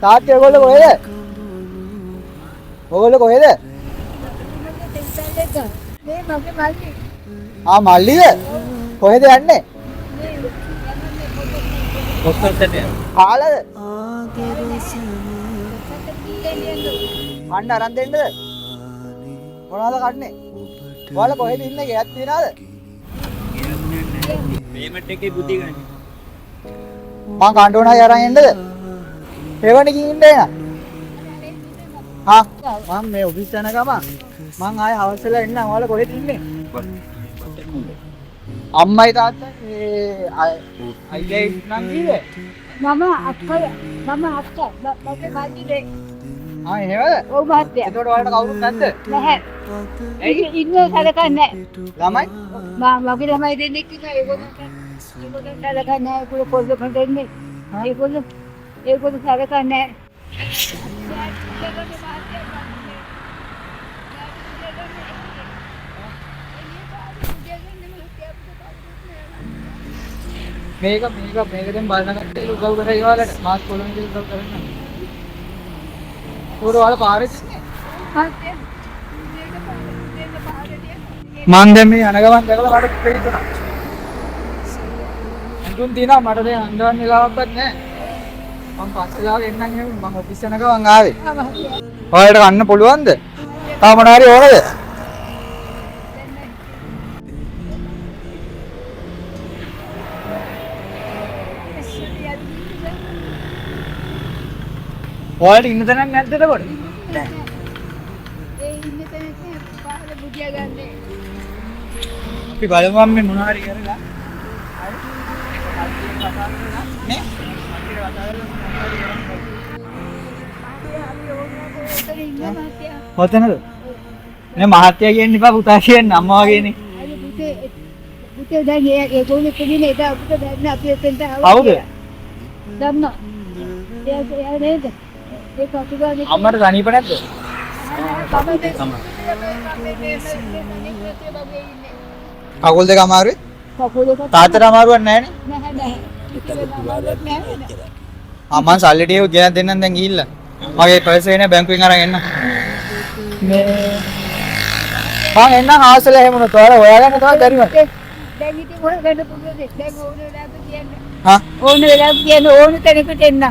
තාත්තේ ඔයගොල්ලෝ කොහෙද? ඔයගොල්ලෝ කොහෙද? මේ මගේ මල්ලි. ආ මල්ලිද? කොහෙද යන්නේ? කොස්සල්ට කාලද? අන්න අරන් දෙන්නද? මොනවද කන්නේ? ඔයාලා කොහෙද ඉන්නේ? ගෙයක් තියනවද? පේමන්ට් එකේ බුද්ධි ගන්න. මං කන්ටෝනයි අරන් එන්නද? එවණකින් ඉන්නේ නා. හා මම මේ ඔෆිස් යන ගම මං ආයේ හවස් වෙලා එන්න. ඔයාලා කොහෙද ඉන්නේ? අම්මයි තාත්තයි අයියයි නම් කීවේ? මම අක්කා මගේ මල්ලි දෙක්. ආ එහෙමද? ඔව් මහත්තයා. එතකොට ඔයාලට කවුරුත් නැද්ද? නැහැ. ඉන්නේ සලකන්නේ ළමයි? මගේ ළමයි දෙන්නෙක් ඉන්නවා. ඒගොල්ලෝ සලකන්නේ නැහැ. ඒගොල්ලෝ පොල්ල කන්දන්නේ. ඒගොල්ලෝ සලකන්නේ නැහැ. මේක දැන් බලන කට්ටිය උදව් කරේ ඔයාලට මාස් කොළොන් ඉඳන් උදව් කරන්න. උඩ ඔයාලා පාරේ ඉන්නේ. මං දැන් මේ යන ගමන් දැකලා මට පිටිතුණා. අඳුන් දිනා මට දැන් අඳවන්න වෙලාවක්වත් නැහැ. මං පස්සෙලා එන්නම් එහෙනම් මං ඔෆිස් යන ගමන් ආවේ. ඔයාලට ගන්න පුළුවන්ද? තා මොනවා හරි ඕනද? ඔයාලට ඉන්න තැනක් නැද්ද එතකොට? ඒ ඉන්න තැනක පාර බුදියා ගන්න. අපි බලමු මේ මොනවා හරි කරලා. නේ? කොතනද? නේ මහත්තයා කියන්නේ ඉපා පුතා කියන්නේ අම්මා වගේනේ. පුතේ දැන් ඒගොල්ලෝ කියන්නේ ඒක අපිට දැන් අපි එතනට ආවා. කවුද? දන්නා. එයා නේද? ඒක අපිට අම්මට සනීප නැද්ද? කකුල් දෙක අමාරුයි? තාත්තට අමාරුවක් නැහැ නේ? මං සල්ලි ටික ගෙනත් දෙන්නම් දැන් ගිහිල්ලා. මගේ පර්ස් එක නේ බැංකුවෙන් අරන් එන්න. මං එන්න හාසල එහෙම උනත් ඔයාලා හොයාගන්න තමයි බැරිම. දැන් ඉතින් හොයගන්න පුළුවන්. දැන් ඕන වෙලාවක කියන්න. හා ඕන වෙලාවක කියන්න ඕන තැනකට එන්න.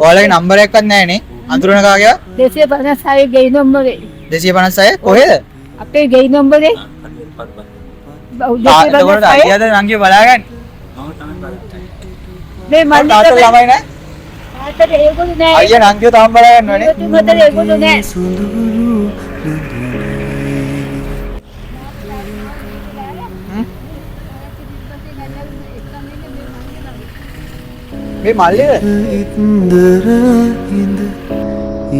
ඔයාලගේ නම්බර් එකක්වත් නැහැ නේ? අඳුරන කාගේද? 256 ගෙයි නම්බරේ. 256 කොහෙද? අපේ ගෙයි නම්බරේ. එතකොට අයියාද නංගිය බලාගන්න. මේ මල්ලි තාත්තා ළමයි නැහැ? තාත්තට ඒගොල්ලෝ නෑ. අයියා නංගිය තාම බලාගන්න ඕනේ. තුමතර ඒගොල්ලෝ නෑ. මේ මල්ලිද? ඉන්දර හිඳ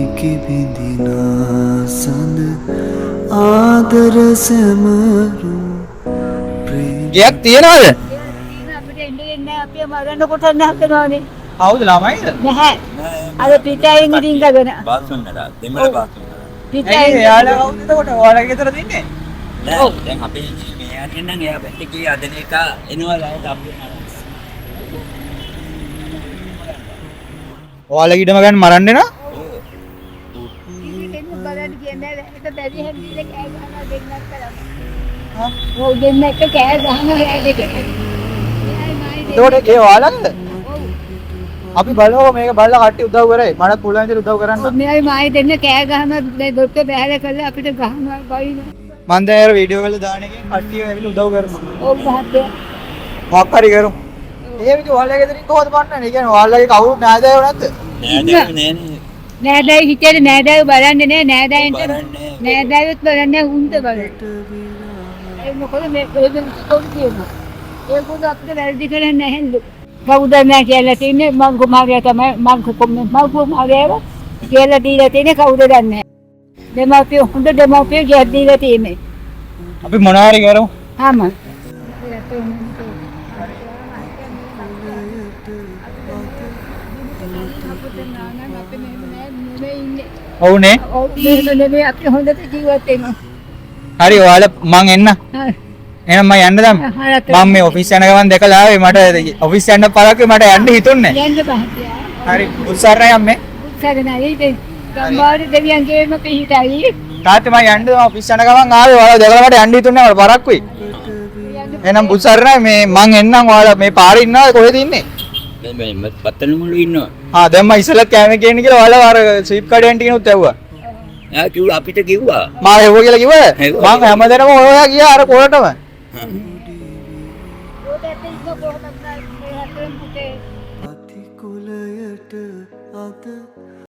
ඉකි බිඳිනා සඳ ආදර සැමරු ගයක් තියනවද? අපිට එන්න දෙන්නේ අපි මරන්න කොට නැහකනවානේ. කවුද ළමයිද? නැහැ. අර පිටායෙන් ඉදින් ගගෙන. බාස්තුන් නේද? දෙමළ බාස්තුන්. පිටායෙන් එයාලා කවුද එතකොට? ඔයාලගේ ගෙදර තින්නේ? නෑ දැන් අපි මේ යන්නේ නම් එයා බැට් එකේ අදන එක එනවා ලයිට් අපි ඔයාලගේ ඉඩම ගන්න මරන්න එනවා? ඉතින් බලන්න කියන්නේ ඒක බැරි හැන්දිලේ කෑ ගහනවා දෙන්නත් කරා. ඔව් දෙන්න එක කෑ ගහනවා ඒ දෙක. එතකොට ඒ ඔයාලගේද? අපි බලමු මේක බලලා කට්ටිය උදව් කරේ. මට පුළුවන් විදිහට උදව් කරන්න. මෙයයි මායි දෙන්න කෑ ගහනවා දොස්තර බැහැර කරලා අපිට ගහනවා බයිනවා. මන් දැන් අර වීඩියෝ වල දාන එකෙන් කට්ටිය ඇවිල්ලා උදව් කරනවා. ඔව් මහත්තයා. මොකක් හරි කරමු. ඒ විදිහ ඔයාලගේ ගෙදරින් කොහොමද බලන්නේ? ඒ කියන්නේ ඔයාලගේ කවුරුත් නෑදෑයෝ නැද්ද? නෑනේ නෑදෑයෝ හිතේ නෑදෑයෝ බලන්නේ නෑ නෑදෑයන්ට නෑදෑයොත් බලන්නේ උන්ට බලන්නේ. ඒ මොකද මේ ඒගොල්ලෝ කියනවා. ඒගොල්ලෝ අපිට වැරදි කරන්නේ නැහැලු. කවුද නෑ කියලා තින්නේ මං කුමාරයා තමයි මං කුමාරයා කියලා දීලා තින්නේ කවුද දන්නේ නැහැ. දෙමාපිය හොඳ දෙමාපිය කියලා දීලා තින්නේ. අපි මොනවා හරි කරමු. ආම. ඔව්නේ. ඔව් මේ අපි හොඳට ජීවත් වෙනවා. හරි ඔයාලා මං එන්න. එහෙනම් මම යන්න දැන්. මම මේ ඔෆිස් යන ගමන් දැකලා ආවේ මට ඔෆිස් යන්න පරක්කේ මට යන්න හිතුන්නේ. යන්න බෑ. හරි උත්සාහය අම්මේ. උත්සාහනයි ඉතින් ගම්බාරේ දෙවියන්ගේම පිහිටයි. තාත්තේ මම යන්න ඔෆිස් යන ගමන් ආවේ ඔයාලා දැකලා මට යන්න හිතුන්නේ මට පරක්කුයි. එහෙනම් උත්සාහය මේ මං එන්නම් ඔයාලා මේ පාරේ ඉන්නවද කොහෙද ඉන්නේ? මේ පත්තන මුළු ඉන්නවා. ආ දැන් මම ඉස්සෙල්ලා කෑම ගේන්න කියලා ඔයාලා අර ස්විප් කඩේන් ටිකනුත් ඇව්වා. ආ කිව්වා අපිට කිව්වා. මම එව්ව කියලා කිව්වද? එව්වා. මං හැමදේම ඔයා ගියා අර කොලටම. අතිකුලයට අද